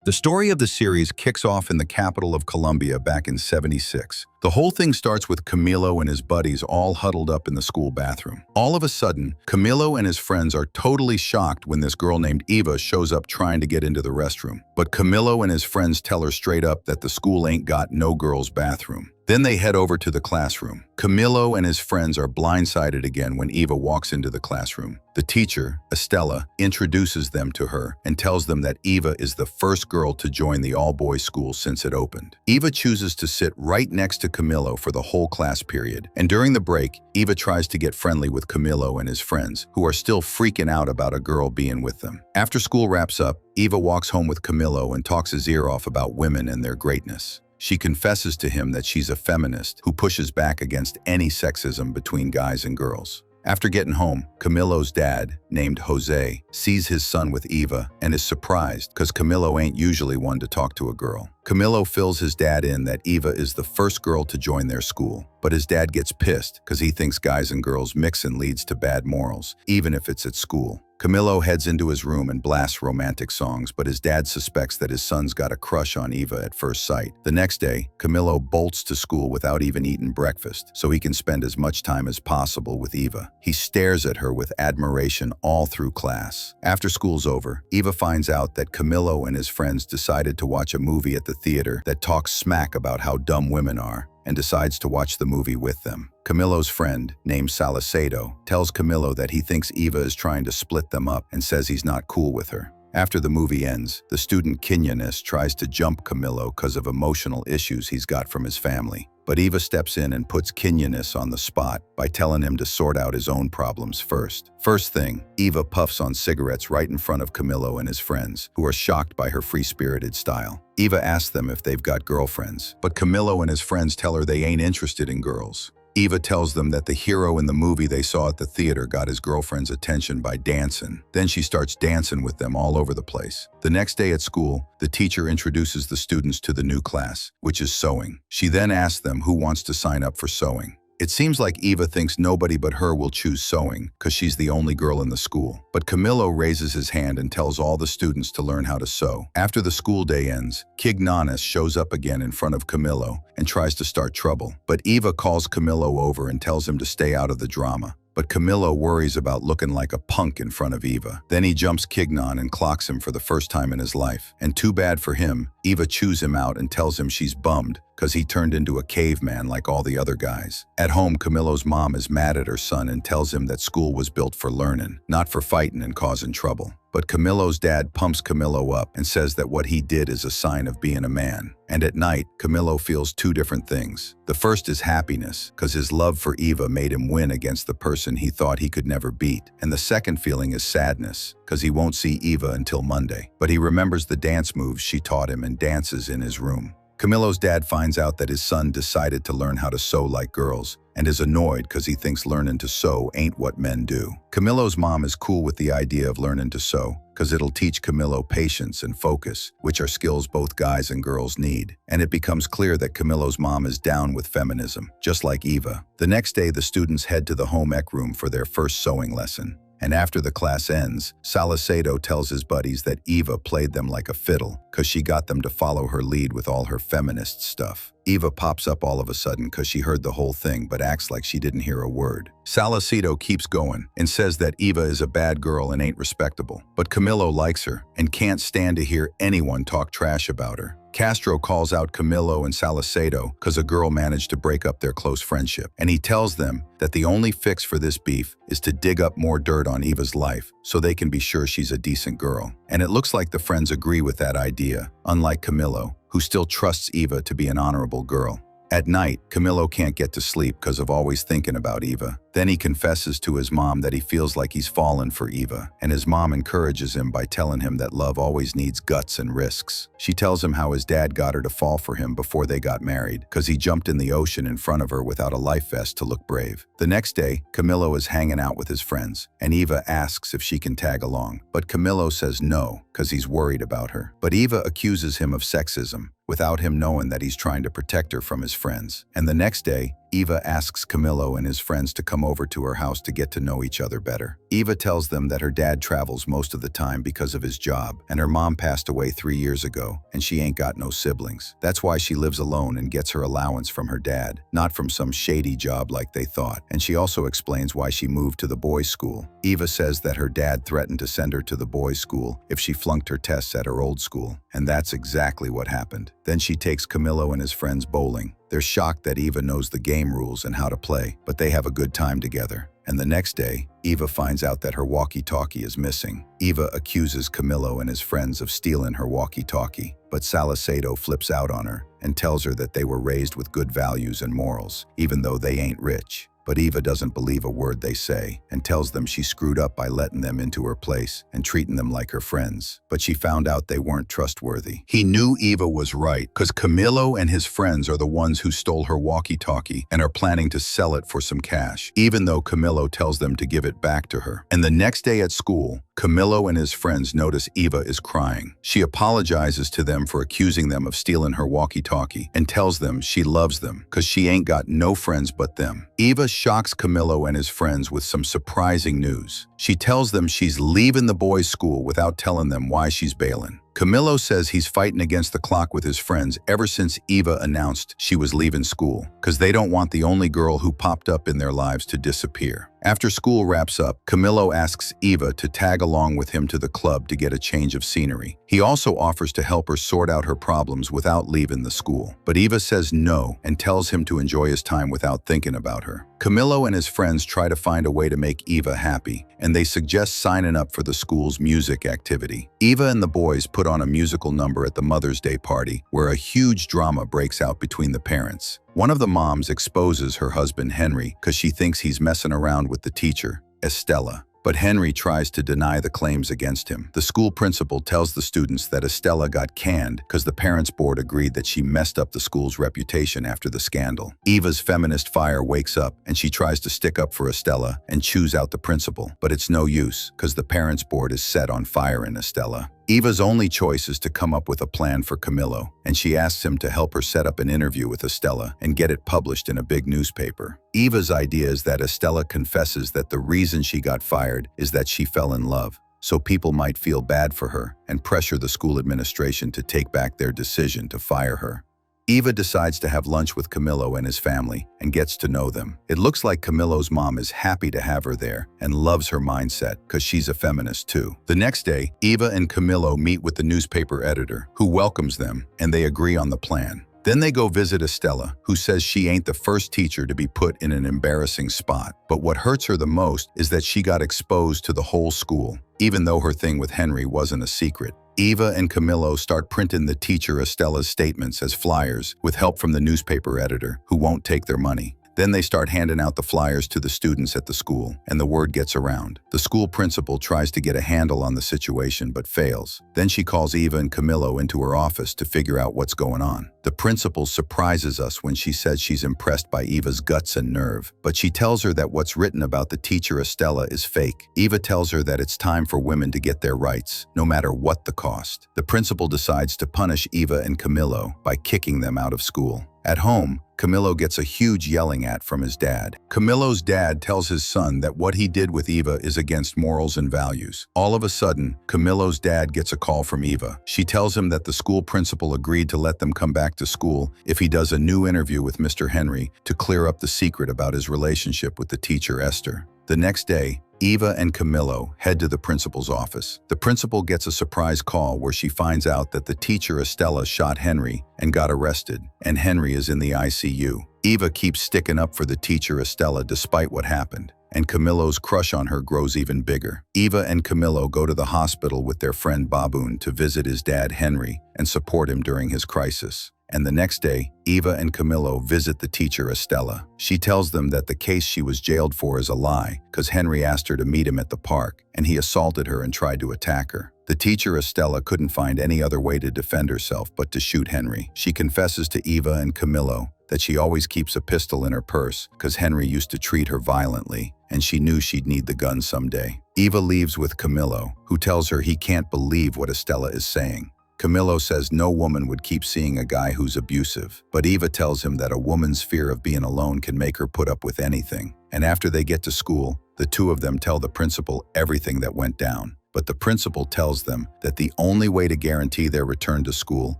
The story of the series kicks off in the capital of Colombia back in '76. The whole thing starts with Camilo and his buddies all huddled up in the school bathroom. All of a sudden, Camilo and his friends are totally shocked when this girl named Eva shows up trying to get into the restroom. But Camilo and his friends tell her straight up that the school ain't got no girls' bathroom. Then they head over to the classroom. Camilo and his friends are blindsided again when Eva walks into the classroom. The teacher, Estella, introduces them to her and tells them that Eva is the first girl to join the all-boys school since it opened. Eva chooses to sit right next to Camilo for the whole class period. And during the break, Eva tries to get friendly with Camilo and his friends, who are still freaking out about a girl being with them. After school wraps up, Eva walks home with Camilo and talks his ear off about women and their greatness. She confesses to him that she's a feminist who pushes back against any sexism between guys and girls. After getting home, Camilo's dad, named Jose, sees his son with Eva and is surprised because Camilo ain't usually one to talk to a girl. Camilo fills his dad in that Eva is the first girl to join their school, but his dad gets pissed because he thinks guys and girls mixing leads to bad morals, even if it's at school. Camilo heads into his room and blasts romantic songs, but his dad suspects that his son's got a crush on Eva at first sight. The next day, Camilo bolts to school without even eating breakfast, so he can spend as much time as possible with Eva. He stares at her with admiration all through class. After school's over, Eva finds out that Camilo and his friends decided to watch a movie at the theater that talks smack about how dumb women are, and decides to watch the movie with them. Camilo's friend, named Salcedo, tells Camilo that he thinks Eva is trying to split them up and says he's not cool with her. After the movie ends, the student Quinones tries to jump Camilo because of emotional issues he's got from his family. But Eva steps in and puts Quinones on the spot by telling him to sort out his own problems first. First thing, Eva puffs on cigarettes right in front of Camilo and his friends, who are shocked by her free-spirited style. Eva asks them if they've got girlfriends, but Camilo and his friends tell her they ain't interested in girls. Eva tells them that the hero in the movie they saw at the theater got his girlfriend's attention by dancing. Then she starts dancing with them all over the place. The next day at school, the teacher introduces the students to the new class, which is sewing. She then asks them who wants to sign up for sewing. It seems like Eva thinks nobody but her will choose sewing because she's the only girl in the school. But Camilo raises his hand and tells all the students to learn how to sew. After the school day ends, Quinones shows up again in front of Camilo and tries to start trouble. But Eva calls Camilo over and tells him to stay out of the drama. But Camilo worries about looking like a punk in front of Eva. Then he jumps Quinones and clocks him for the first time in his life. And too bad for him, Eva chews him out and tells him she's bummed because he turned into a caveman like all the other guys. At home, Camilo's mom is mad at her son and tells him that school was built for learning, not for fighting and causing trouble. But Camilo's dad pumps Camilo up and says that what he did is a sign of being a man. And at night, Camilo feels two different things. The first is happiness, because his love for Eva made him win against the person he thought he could never beat. And the second feeling is sadness, because he won't see Eva until Monday. But he remembers the dance moves she taught him and dances in his room. Camilo's dad finds out that his son decided to learn how to sew like girls and is annoyed because he thinks learning to sew ain't what men do. Camilo's mom is cool with the idea of learning to sew because it'll teach Camilo patience and focus, which are skills both guys and girls need. And it becomes clear that Camilo's mom is down with feminism, just like Eva. The next day, the students head to the home ec room for their first sewing lesson. And after the class ends, Salcedo tells his buddies that Eva played them like a fiddle because she got them to follow her lead with all her feminist stuff. Eva pops up all of a sudden because she heard the whole thing but acts like she didn't hear a word. Salcedo keeps going and says that Eva is a bad girl and ain't respectable. But Camilo likes her and can't stand to hear anyone talk trash about her. Castro calls out Camilo and Salcedo because a girl managed to break up their close friendship, and he tells them that the only fix for this beef is to dig up more dirt on Eva's life so they can be sure she's a decent girl. And it looks like the friends agree with that idea, unlike Camilo, who still trusts Eva to be an honorable girl. At night, Camilo can't get to sleep because of always thinking about Eva. Then he confesses to his mom that he feels like he's fallen for Eva, and his mom encourages him by telling him that love always needs guts and risks. She tells him how his dad got her to fall for him before they got married, because he jumped in the ocean in front of her without a life vest to look brave. The next day, Camilo is hanging out with his friends, and Eva asks if she can tag along, but Camilo says no, because he's worried about her. But Eva accuses him of sexism, without him knowing that he's trying to protect her from his friends. And the next day, Eva asks Camillo and his friends to come over to her house to get to know each other better. Eva tells them that her dad travels most of the time because of his job, and her mom passed away 3 years ago, and she ain't got no siblings. That's why she lives alone and gets her allowance from her dad, not from some shady job like they thought. And she also explains why she moved to the boys' school. Eva says that her dad threatened to send her to the boys' school if she flunked her tests at her old school, and that's exactly what happened. Then she takes Camillo and his friends bowling. They're shocked that Eva knows the game rules and how to play, but they have a good time together. And the next day, Eva finds out that her walkie-talkie is missing. Eva accuses Camillo and his friends of stealing her walkie-talkie, but Salcedo flips out on her and tells her that they were raised with good values and morals, even though they ain't rich. But Eva doesn't believe a word they say and tells them she screwed up by letting them into her place and treating them like her friends. But she found out they weren't trustworthy. He knew Eva was right because Camillo and his friends are the ones who stole her walkie-talkie and are planning to sell it for some cash, even though Camillo tells them to give it back to her. And the next day at school, Camillo and his friends notice Eva is crying. She apologizes to them for accusing them of stealing her walkie-talkie and tells them she loves them because she ain't got no friends but them. Eva shocks Camillo and his friends with some surprising news. She tells them she's leaving the boys' school without telling them why she's bailing. Camillo says he's fighting against the clock with his friends ever since Eva announced she was leaving school, because they don't want the only girl who popped up in their lives to disappear. After school wraps up, Camillo asks Eva to tag along with him to the club to get a change of scenery. He also offers to help her sort out her problems without leaving the school. But Eva says no and tells him to enjoy his time without thinking about her. Camillo and his friends try to find a way to make Eva happy, and they suggest signing up for the school's music activity. Eva and the boys put on a musical number at the Mother's Day party, where a huge drama breaks out between the parents. One of the moms exposes her husband Henry because she thinks he's messing around with the teacher, Estella. But Henry tries to deny the claims against him. The school principal tells the students that Estella got canned because the parents' board agreed that she messed up the school's reputation after the scandal. Eva's feminist fire wakes up and she tries to stick up for Estella and chews out the principal. But it's no use because the parents' board is set on firing Estella. Eva's only choice is to come up with a plan for Camillo, and she asks him to help her set up an interview with Estella and get it published in a big newspaper. Eva's idea is that Estella confesses that the reason she got fired is that she fell in love, so people might feel bad for her and pressure the school administration to take back their decision to fire her. Eva decides to have lunch with Camillo and his family and gets to know them. It looks like Camillo's mom is happy to have her there and loves her mindset because she's a feminist too. The next day, Eva and Camillo meet with the newspaper editor, who welcomes them, and they agree on the plan. Then they go visit Estella, who says she ain't the first teacher to be put in an embarrassing spot. But what hurts her the most is that she got exposed to the whole school, even though her thing with Henry wasn't a secret. Eva and Camillo start printing the teacher Estella's statements as flyers with help from the newspaper editor, who won't take their money. Then they start handing out the flyers to the students at the school, and the word gets around. The school principal tries to get a handle on the situation but fails. Then she calls Eva and Camillo into her office to figure out what's going on. The principal surprises us when she says she's impressed by Eva's guts and nerve, but she tells her that what's written about the teacher Estella is fake. Eva tells her that it's time for women to get their rights, no matter what the cost. The principal decides to punish Eva and Camillo by kicking them out of school. At home, Camillo gets a huge yelling at from his dad. Camillo's dad tells his son that what he did with Eva is against morals and values. All of a sudden, Camillo's dad gets a call from Eva. She tells him that the school principal agreed to let them come back to school if he does a new interview with Mr. Henry to clear up the secret about his relationship with the teacher Esther. The next day, Eva and Camillo head to the principal's office. The principal gets a surprise call where she finds out that the teacher Estella shot Henry and got arrested, and Henry is in the ICU. Eva keeps sticking up for the teacher Estella despite what happened, and Camillo's crush on her grows even bigger. Eva and Camillo go to the hospital with their friend Baboon to visit his dad Henry and support him during his crisis. And the next day, Eva and Camillo visit the teacher Estella. She tells them that the case she was jailed for is a lie because Henry asked her to meet him at the park and he assaulted her and tried to attack her. The teacher Estella couldn't find any other way to defend herself but to shoot Henry. She confesses to Eva and Camillo that she always keeps a pistol in her purse because Henry used to treat her violently and she knew she'd need the gun someday. Eva leaves with Camillo, who tells her he can't believe what Estella is saying. Camillo says no woman would keep seeing a guy who's abusive, but Eva tells him that a woman's fear of being alone can make her put up with anything. And after they get to school, the two of them tell the principal everything that went down. But the principal tells them that the only way to guarantee their return to school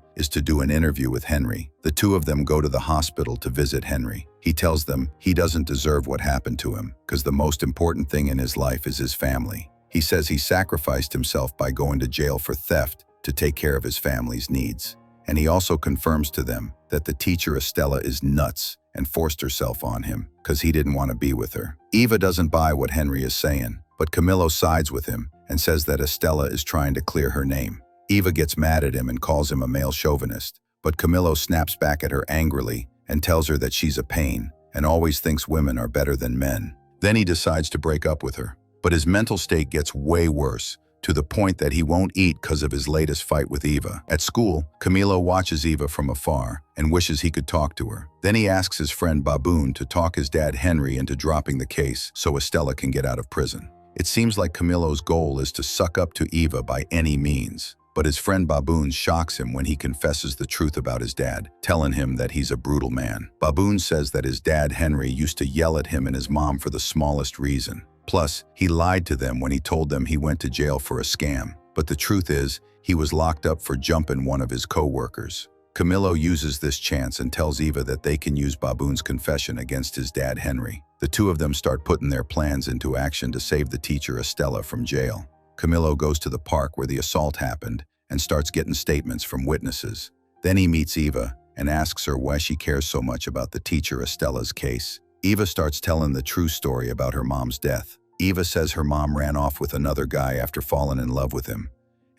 is to do an interview with Henry. The two of them go to the hospital to visit Henry. He tells them he doesn't deserve what happened to him because the most important thing in his life is his family. He says he sacrificed himself by going to jail for theft to take care of his family's needs. And he also confirms to them that the teacher Estella is nuts and forced herself on him because he didn't want to be with her. Eva doesn't buy what Henry is saying, but Camillo sides with him and says that Estella is trying to clear her name. Eva gets mad at him and calls him a male chauvinist, but Camillo snaps back at her angrily and tells her that she's a pain and always thinks women are better than men. Then he decides to break up with her, but his mental state gets way worse, to the point that he won't eat because of his latest fight with Eva. At school, Camillo watches Eva from afar and wishes he could talk to her. Then he asks his friend Baboon to talk his dad Henry into dropping the case so Estella can get out of prison. It seems like Camillo's goal is to suck up to Eva by any means, but his friend Baboon shocks him when he confesses the truth about his dad, telling him that he's a brutal man. Baboon says that his dad Henry used to yell at him and his mom for the smallest reason. Plus, he lied to them when he told them he went to jail for a scam. But the truth is, he was locked up for jumping one of his co-workers. Camillo uses this chance and tells Eva that they can use Baboon's confession against his dad Henry. The two of them start putting their plans into action to save the teacher Estella from jail. Camillo goes to the park where the assault happened and starts getting statements from witnesses. Then he meets Eva and asks her why she cares so much about the teacher Estella's case. Eva starts telling the true story about her mom's death. Eva says her mom ran off with another guy after falling in love with him,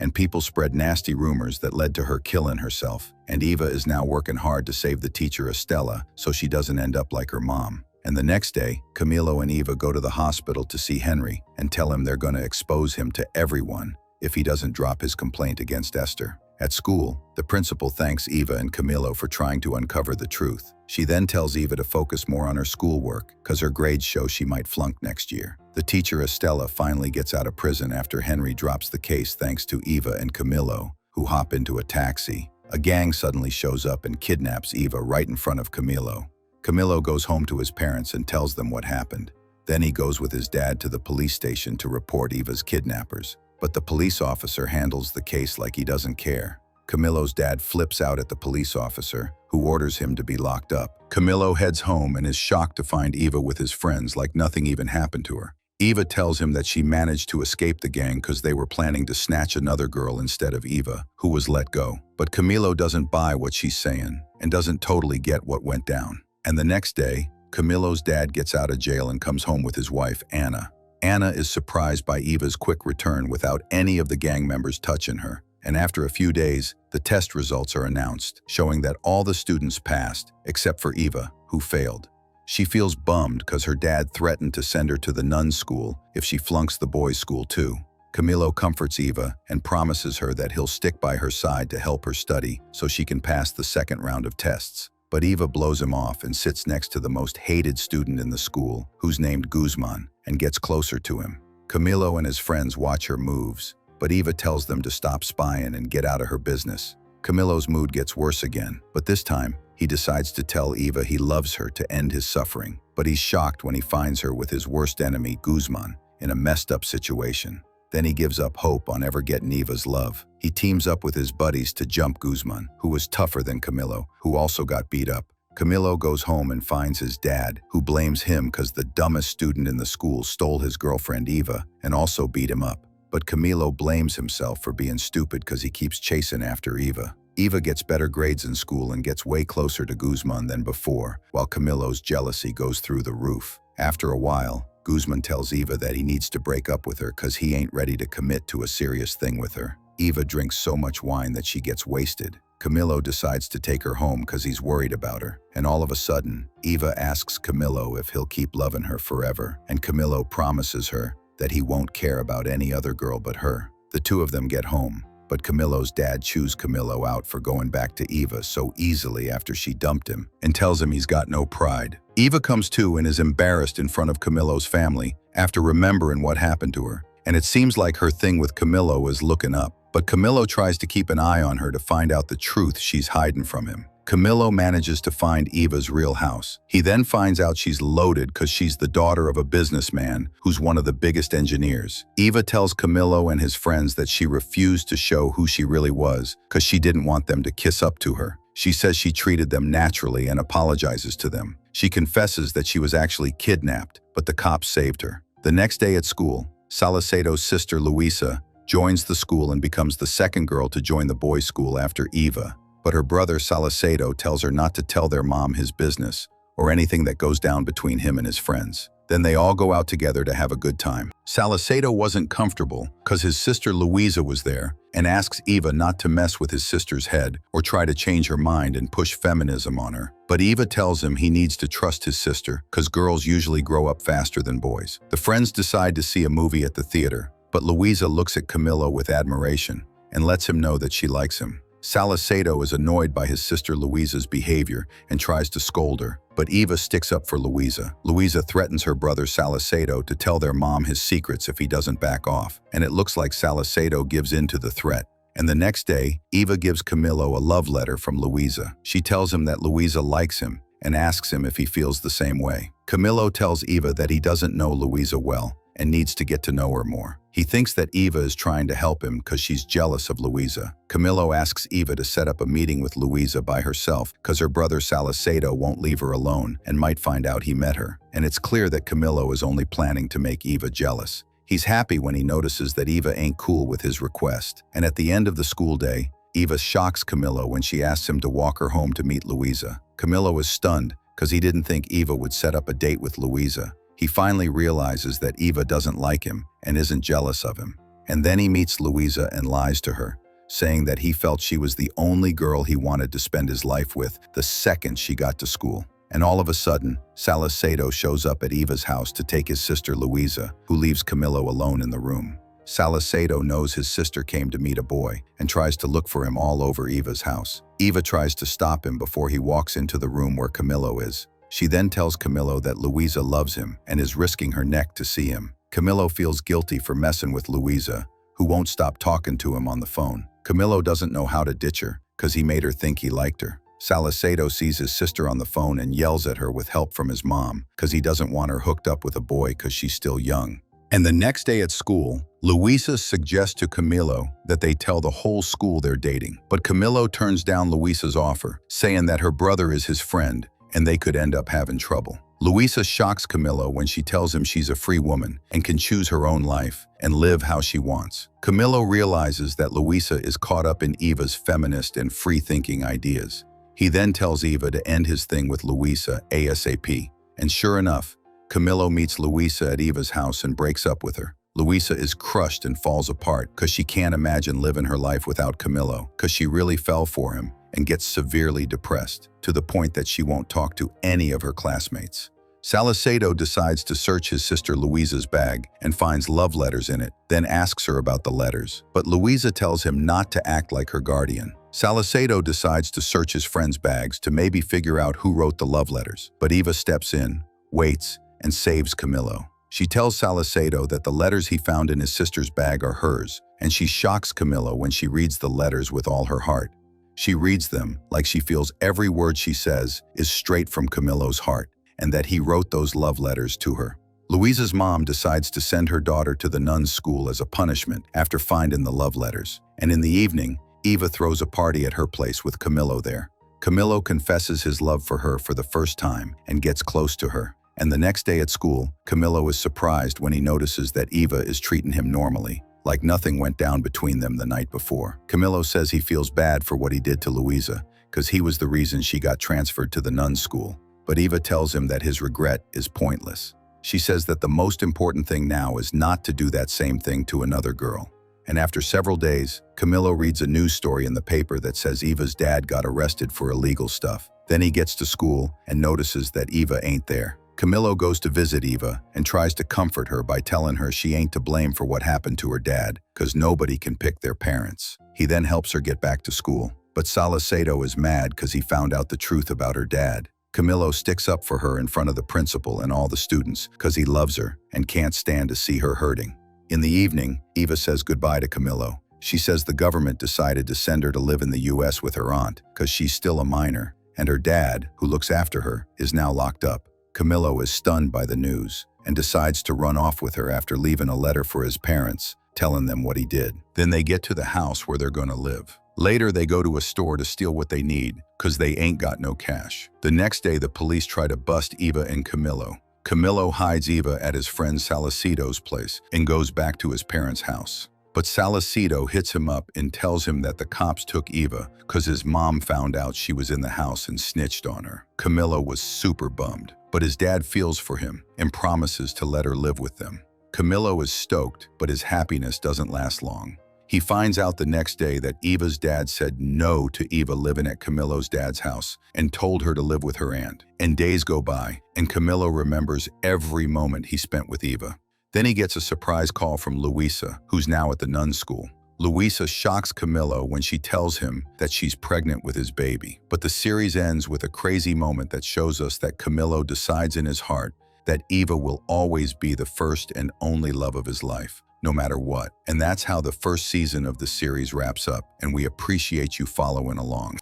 and people spread nasty rumors that led to her killing herself. And Eva is now working hard to save the teacher Estella so she doesn't end up like her mom. And the next day, Camillo and Eva go to the hospital to see Henry and tell him they're going to expose him to everyone if he doesn't drop his complaint against Esther. At school, the principal thanks Eva and Camillo for trying to uncover the truth. She then tells Eva to focus more on her schoolwork because her grades show she might flunk next year. The teacher Estella finally gets out of prison after Henry drops the case thanks to Eva and Camillo, who hop into a taxi. A gang suddenly shows up and kidnaps Eva right in front of Camillo. Camillo goes home to his parents and tells them what happened. Then he goes with his dad to the police station to report Eva's kidnappers. But the police officer handles the case like he doesn't care. Camillo's dad flips out at the police officer, who orders him to be locked up. Camillo heads home and is shocked to find Eva with his friends like nothing even happened to her. Eva tells him that she managed to escape the gang because they were planning to snatch another girl instead of Eva, who was let go. But Camillo doesn't buy what she's saying and doesn't totally get what went down. And the next day, Camillo's dad gets out of jail and comes home with his wife, Anna. Anna is surprised by Eva's quick return without any of the gang members touching her. And after a few days, the test results are announced, showing that all the students passed, except for Eva, who failed. She feels bummed because her dad threatened to send her to the nuns' school if she flunks the boys' school too. Camillo comforts Eva and promises her that he'll stick by her side to help her study so she can pass the second round of tests. But Eva blows him off and sits next to the most hated student in the school, who's named Guzman, and gets closer to him. Camillo and his friends watch her moves, but Eva tells them to stop spying and get out of her business. Camillo's mood gets worse again, but this time, he decides to tell Eva he loves her to end his suffering. But he's shocked when he finds her with his worst enemy, Guzman, in a messed up situation. Then he gives up hope on ever getting Eva's love. He teams up with his buddies to jump Guzman, who was tougher than Camillo, who also got beat up. Camillo goes home and finds his dad, who blames him because the dumbest student in the school stole his girlfriend Eva and also beat him up. But Camillo blames himself for being stupid because he keeps chasing after Eva. Eva gets better grades in school and gets way closer to Guzman than before, while Camillo's jealousy goes through the roof. After a while, Guzman tells Eva that he needs to break up with her because he ain't ready to commit to a serious thing with her. Eva drinks so much wine that she gets wasted. Camillo decides to take her home because he's worried about her. And all of a sudden, Eva asks Camillo if he'll keep loving her forever. And Camillo promises her that he won't care about any other girl but her. The two of them get home, but Camillo's dad chews Camillo out for going back to Eva so easily after she dumped him and tells him he's got no pride. Eva comes to and is embarrassed in front of Camillo's family after remembering what happened to her. And it seems like her thing with Camillo is looking up. But Camillo tries to keep an eye on her to find out the truth she's hiding from him. Camillo manages to find Eva's real house. He then finds out she's loaded because she's the daughter of a businessman who's one of the biggest engineers. Eva tells Camillo and his friends that she refused to show who she really was because she didn't want them to kiss up to her. She says she treated them naturally and apologizes to them. She confesses that she was actually kidnapped, but the cops saved her. The next day at school, Salcedo's sister Luisa joins the school and becomes the second girl to join the boys' school after Eva. But her brother Salcedo tells her not to tell their mom his business or anything that goes down between him and his friends. Then they all go out together to have a good time. Salcedo wasn't comfortable because his sister Luisa was there and asks Eva not to mess with his sister's head or try to change her mind and push feminism on her. But Eva tells him he needs to trust his sister because girls usually grow up faster than boys. The friends decide to see a movie at the theater, but Luisa looks at Camillo with admiration and lets him know that she likes him. Salcedo is annoyed by his sister Luisa's behavior and tries to scold her, but Eva sticks up for Luisa. Luisa threatens her brother Salcedo to tell their mom his secrets if he doesn't back off, and it looks like Salcedo gives in to the threat. And the next day, Eva gives Camillo a love letter from Luisa. She tells him that Luisa likes him and asks him if he feels the same way. Camillo tells Eva that he doesn't know Luisa well and needs to get to know her more. He thinks that Eva is trying to help him because she's jealous of Luisa. Camillo asks Eva to set up a meeting with Luisa by herself because her brother Salcedo won't leave her alone and might find out he met her. And it's clear that Camillo is only planning to make Eva jealous. He's happy when he notices that Eva ain't cool with his request. And at the end of the school day, Eva shocks Camillo when she asks him to walk her home to meet Luisa. Camillo is stunned because he didn't think Eva would set up a date with Luisa. He finally realizes that Eva doesn't like him and isn't jealous of him. And then he meets Luisa and lies to her, saying that he felt she was the only girl he wanted to spend his life with the second she got to school. And all of a sudden, Salcedo shows up at Eva's house to take his sister Luisa, who leaves Camillo alone in the room. Salcedo knows his sister came to meet a boy and tries to look for him all over Eva's house. Eva tries to stop him before he walks into the room where Camillo is. She then tells Camillo that Luisa loves him and is risking her neck to see him. Camillo feels guilty for messing with Luisa, who won't stop talking to him on the phone. Camillo doesn't know how to ditch her because he made her think he liked her. Salcedo sees his sister on the phone and yells at her with help from his mom because he doesn't want her hooked up with a boy because she's still young. And the next day at school, Luisa suggests to Camillo that they tell the whole school they're dating. But Camillo turns down Luisa's offer, saying that her brother is his friend and they could end up having trouble. Luisa shocks Camillo when she tells him she's a free woman and can choose her own life and live how she wants. Camillo realizes that Luisa is caught up in Eva's feminist and free-thinking ideas. He then tells Eva to end his thing with Luisa ASAP. And sure enough, Camillo meets Luisa at Eva's house and breaks up with her. Luisa is crushed and falls apart because she can't imagine living her life without Camillo because she really fell for him and gets severely depressed to the point that she won't talk to any of her classmates. Salcedo decides to search his sister Luisa's bag and finds love letters in it, then asks her about the letters. But Luisa tells him not to act like her guardian. Salcedo decides to search his friends' bags to maybe figure out who wrote the love letters. But Eva steps in, waits, and saves Camillo. She tells Salcedo that the letters he found in his sister's bag are hers, and she shocks Camillo when she reads the letters with all her heart. She reads them like she feels every word she says is straight from Camillo's heart, and that he wrote those love letters to her. Luisa's mom decides to send her daughter to the nuns' school as a punishment after finding the love letters. And in the evening, Eva throws a party at her place with Camillo there. Camillo confesses his love for her for the first time and gets close to her. And the next day at school, Camillo is surprised when he notices that Eva is treating him normally, like nothing went down between them the night before. Camillo says he feels bad for what he did to Luisa, because he was the reason she got transferred to the nuns' school. But Eva tells him that his regret is pointless. She says that the most important thing now is not to do that same thing to another girl. And after several days, Camillo reads a news story in the paper that says Eva's dad got arrested for illegal stuff. Then he gets to school and notices that Eva ain't there. Camillo goes to visit Eva and tries to comfort her by telling her she ain't to blame for what happened to her dad, because nobody can pick their parents. He then helps her get back to school. But Salcedo is mad because he found out the truth about her dad. Camillo sticks up for her in front of the principal and all the students because he loves her and can't stand to see her hurting. In the evening, Eva says goodbye to Camillo, She says the government decided to send her to live in the US with her aunt because she's still a minor, and her dad, who looks after her, is now locked up. Camillo is stunned by the news and decides to run off with her after leaving a letter for his parents, telling them what he did. Then they get to the house where they're going to live. Later, they go to a store to steal what they need because they ain't got no cash. The next day, the police try to bust Eva and Camillo. Camillo hides Eva at his friend Salicido's place and goes back to his parents' house. But Salicido hits him up and tells him that the cops took Eva because his mom found out she was in the house and snitched on her. Camillo was super bummed, but his dad feels for him and promises to let her live with them. Camillo is stoked, but his happiness doesn't last long. He finds out the next day that Eva's dad said no to Eva living at Camillo's dad's house and told her to live with her aunt. And days go by, and Camillo remembers every moment he spent with Eva. Then he gets a surprise call from Luisa, who's now at the nun school. Luisa shocks Camillo when she tells him that she's pregnant with his baby. But the series ends with a crazy moment that shows us that Camillo decides in his heart that Eva will always be the first and only love of his life, no matter what. And that's how the first season of the series wraps up, and we appreciate you following along.